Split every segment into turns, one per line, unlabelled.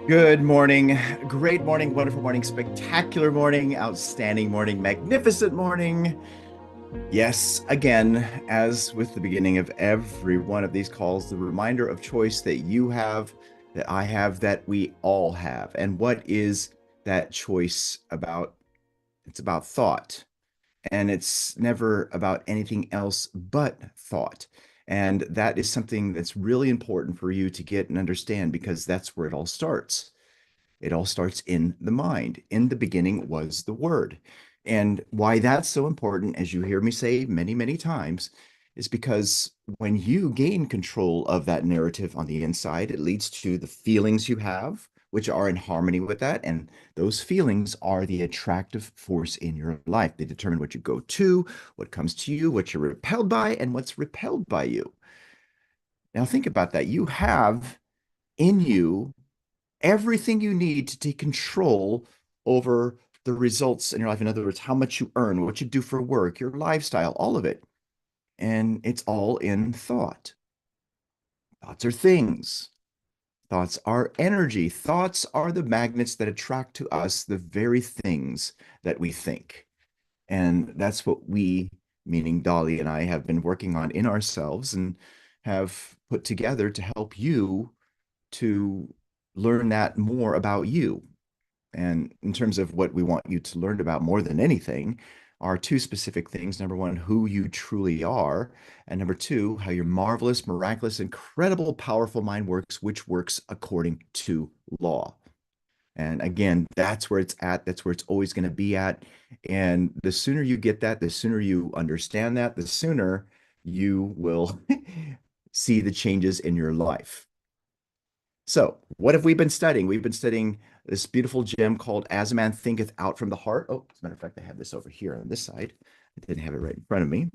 Good morning, great morning, wonderful morning, spectacular morning, outstanding morning, magnificent morning. Yes, again, as with the beginning of every one of these calls, the reminder of choice that you have, that I have, that we all have. And what is that choice about? It's about thought. And it's never about anything else but thought. And that is something that's really important for you to get and understand because that's where it all starts. It all starts in the mind. In the beginning was the word. And why that's so important, as you hear me say many, many times, is because when you gain control of that narrative on the inside, it leads to the feelings you have, which are in harmony with that. And those feelings are the attractive force in your life. They determine what you go to, what comes to you, what you're repelled by, and what's repelled by you. Now, think about that. You have in you everything you need to take control over the results in your life. In other words, how much you earn, what you do for work, your lifestyle, all of it. And it's all in thought. Thoughts are things. Thoughts are energy. Thoughts are the magnets that attract to us the very things that we think. And that's what we, meaning Dolly and I, have been working on in ourselves and have put together to help you to learn that more about you. And in terms of what we want you to learn about more than anything, are two specific things. Number one, who you truly are. And number two, how your marvelous, miraculous, incredible, powerful mind works, which works according to law. And again, that's where it's at. That's where it's always going to be at. And the sooner you get that, the sooner you understand that, the sooner you will see the changes in your life. So, what have we been studying? We've been studying this beautiful gem called As a Man Thinketh Out from the Heart. Oh, as a matter of fact, I have this over here on this side. I didn't have it right in front of me.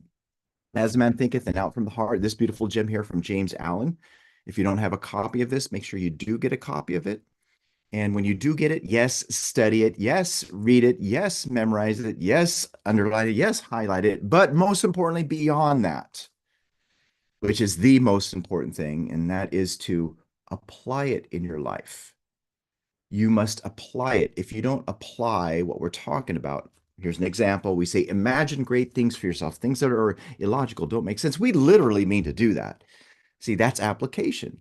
As a Man Thinketh and Out from the Heart, this beautiful gem here from James Allen. If you don't have a copy of this, make sure you do get a copy of it. And when you do get it, yes, study it. Yes, read it. Yes, memorize it. Yes, underline it. Yes, highlight it. But most importantly, beyond that, which is the most important thing, and that is to apply it in your life. You must apply it. If you don't apply what we're talking about, here's an example. We say, imagine great things for yourself, things that are illogical, don't make sense. We literally mean to do that. See, that's application.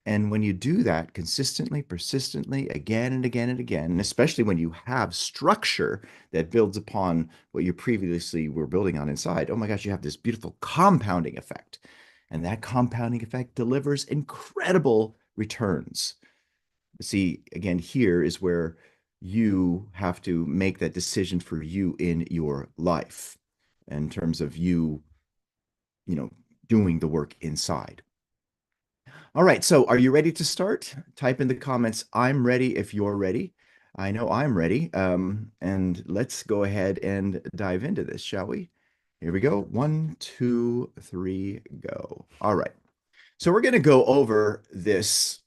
And when you do that consistently, persistently, again and again and again, and especially when you have structure that builds upon what you previously were building on inside, oh my gosh, you have this beautiful compounding effect. And that compounding effect delivers incredible returns. See, again, here is where you have to make that decision for you in your life in terms of you, you know, doing the work inside. All right, so are you ready to start? Type in the comments, I'm ready if you're ready. I know I'm ready. And let's go ahead and dive into this, shall we? Here we go. One, two, three, go. All right. So we're going to go over this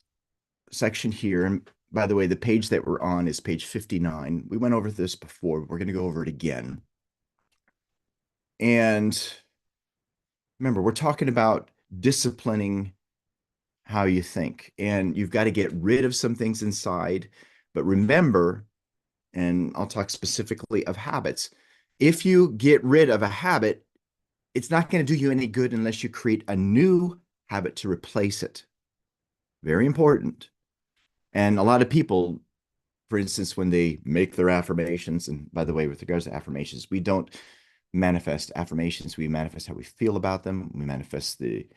section here. And by the way, the page that we're on is page 59. We went over this before. We're going to go over it again. And remember, we're talking about disciplining how you think. And you've got to get rid of some things inside. But remember, and I'll talk specifically of habits, if you get rid of a habit, it's not going to do you any good unless you create a new habit to replace it. Very important. And a lot of people, for instance, when they make their affirmations, and by the way, with regards to affirmations, we don't manifest affirmations. We manifest how we feel about them. We manifest the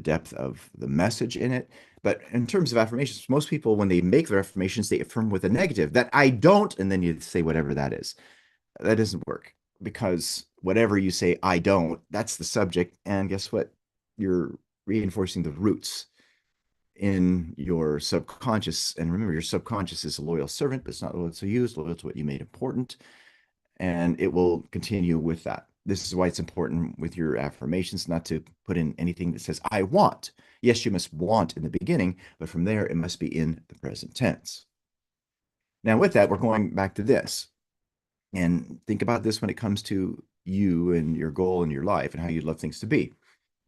depth of the message in it. But in terms of affirmations, most people, when they make their affirmations, they affirm with a negative that I don't, and then you say whatever that is. That doesn't work because whatever you say, I don't, that's the subject. And guess what? You're reinforcing the roots in your subconscious. And remember, your subconscious is a loyal servant, but it's not loyal to you, it's loyal to what you made important. And it will continue with that. This is why it's important with your affirmations not to put in anything that says, I want. Yes, you must want in the beginning, but from there, it must be in the present tense. Now, with that, we're going back to this. And think about this when it comes to you and your goal in your life and how you'd love things to be.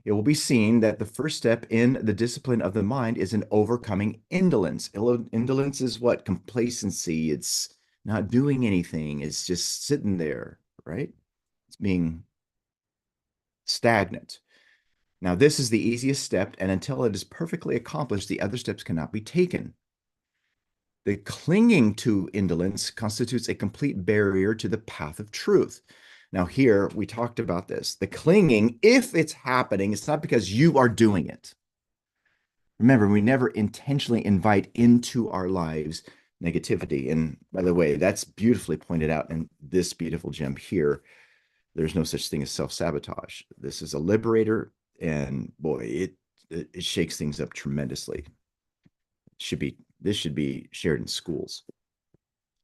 it will be seen that the first step in the discipline of the mind is in overcoming indolence. Indolence is what? Complacency. It's not doing anything. It's just sitting there, right? It's being stagnant. Now, this is the easiest step, and until it is perfectly accomplished, the other steps cannot be taken. The clinging to indolence constitutes a complete barrier to the path of truth. Now, here we talked about this. The clinging, if it's happening, it's not because you are doing it. Remember, we never intentionally invite into our lives negativity. And by the way, that's beautifully pointed out in this beautiful gem here. There's no such thing as self-sabotage. This is a liberator, and boy, it shakes things up tremendously. This should be shared in schools.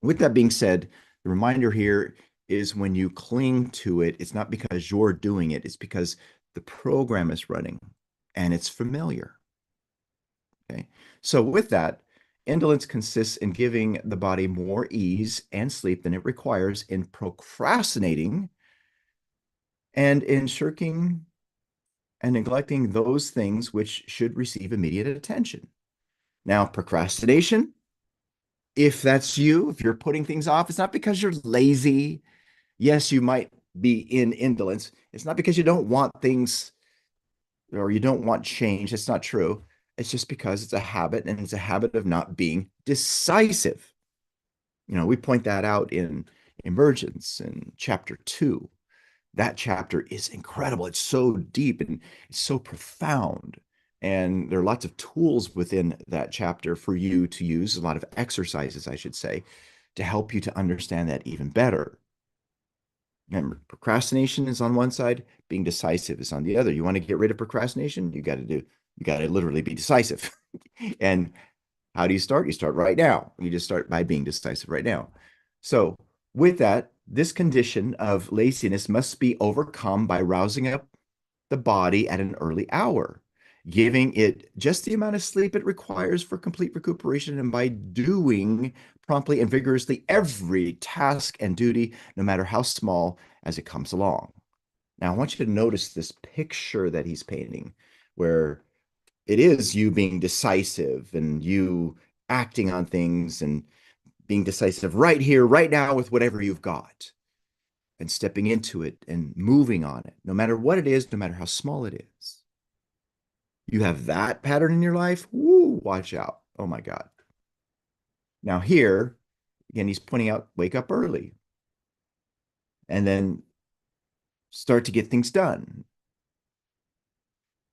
With that being said, the reminder here is when you cling to it, it's not because you're doing it, it's because the program is running and it's familiar. Okay. So with that, indolence consists in giving the body more ease and sleep than it requires, in procrastinating and in shirking and neglecting those things which should receive immediate attention. Now, procrastination, if that's you, if you're putting things off, it's not because you're lazy. Yes, you might be in indolence. It's not because you don't want things or you don't want change. It's not true. It's just because it's a habit, and it's a habit of not being decisive. We point that out in Emergence in chapter 2. That chapter is incredible. It's so deep and it's so profound. And there are lots of tools within that chapter for you to use, a lot of exercises, I should say, to help you to understand that even better. Remember, procrastination is on one side, being decisive is on the other. You want to get rid of procrastination, you got to literally be decisive. And how do you start? You start right now. You just start by being decisive right now. So, with that, this condition of laziness must be overcome by rousing up the body at an early hour, giving it just the amount of sleep it requires for complete recuperation, and by doing promptly and vigorously every task and duty, no matter how small, as it comes along. Now, I want you to notice this picture that he's painting, where it is you being decisive and you acting on things and being decisive right here, right now, with whatever you've got, and stepping into it and moving on it, no matter what it is, no matter how small it is. You have that pattern in your life, woo, watch out. Oh my God. Now, here, again, he's pointing out wake up early and then start to get things done.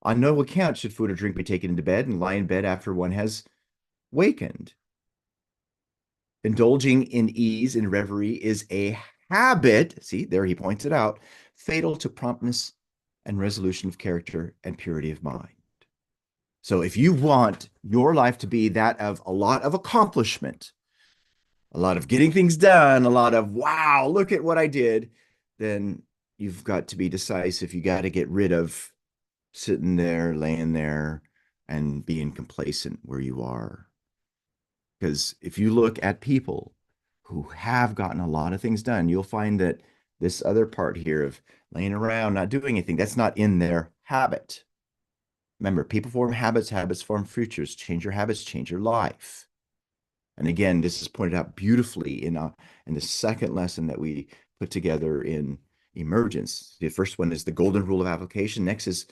On no account should food or drink be taken into bed and lie in bed after one has wakened. Indulging in ease and reverie is a habit, see, there he points it out, fatal to promptness and resolution of character and purity of mind. So if you want your life to be that of a lot of accomplishment, a lot of getting things done, a lot of, wow, look at what I did, then you've got to be decisive. You got to get rid of sitting there, laying there, and being complacent where you are. Because if you look at people who have gotten a lot of things done, you'll find that this other part here of laying around, not doing anything, that's not in their habit. Remember, people form habits, habits form futures. Change your habits, change your life. And again, this is pointed out beautifully in the second lesson that we put together in Emergence. The first one is the golden rule of application. Next is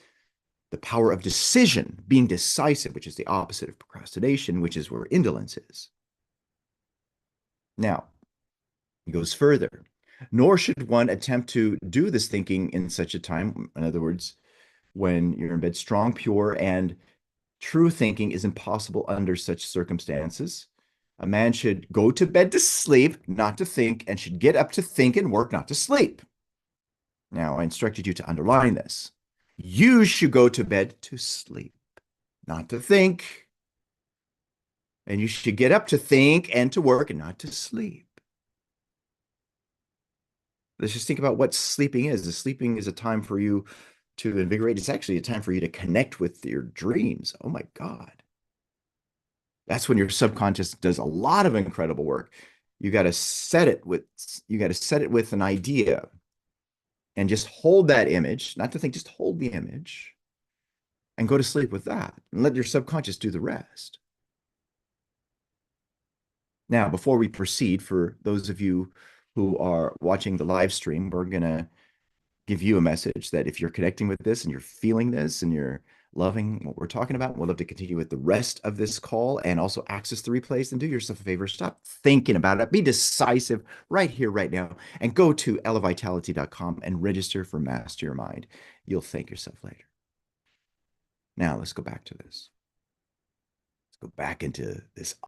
the power of decision, being decisive, which is the opposite of procrastination, which is where indolence is. Now, he goes further. Nor should one attempt to do this thinking in such a time. In other words, when you're in bed, strong, pure, and true thinking is impossible under such circumstances. A man should go to bed to sleep, not to think, and should get up to think and work, not to sleep. Now, I instructed you to underline this. You should go to bed to sleep, not to think. And you should get up to think and to work and not to sleep. Let's just think about what sleeping is. The sleeping is a time for you to invigorate. It's actually a time for you to connect with your dreams. Oh my God. That's when your subconscious does a lot of incredible work. You got to set it with an idea and just hold that image, not to think, just hold the image and go to sleep with that and let your subconscious do the rest. Now, before we proceed, for those of you who are watching the live stream, we're going to give you a message that if you're connecting with this and you're feeling this and you're loving what we're talking about, we'll love to continue with the rest of this call and also access the replays. And do yourself a favor, stop thinking about it. Be decisive right here, right now, and go to elevitality.com and register for Master Your Mind. You'll thank yourself later. Now, let's go back to this. Let's go back into this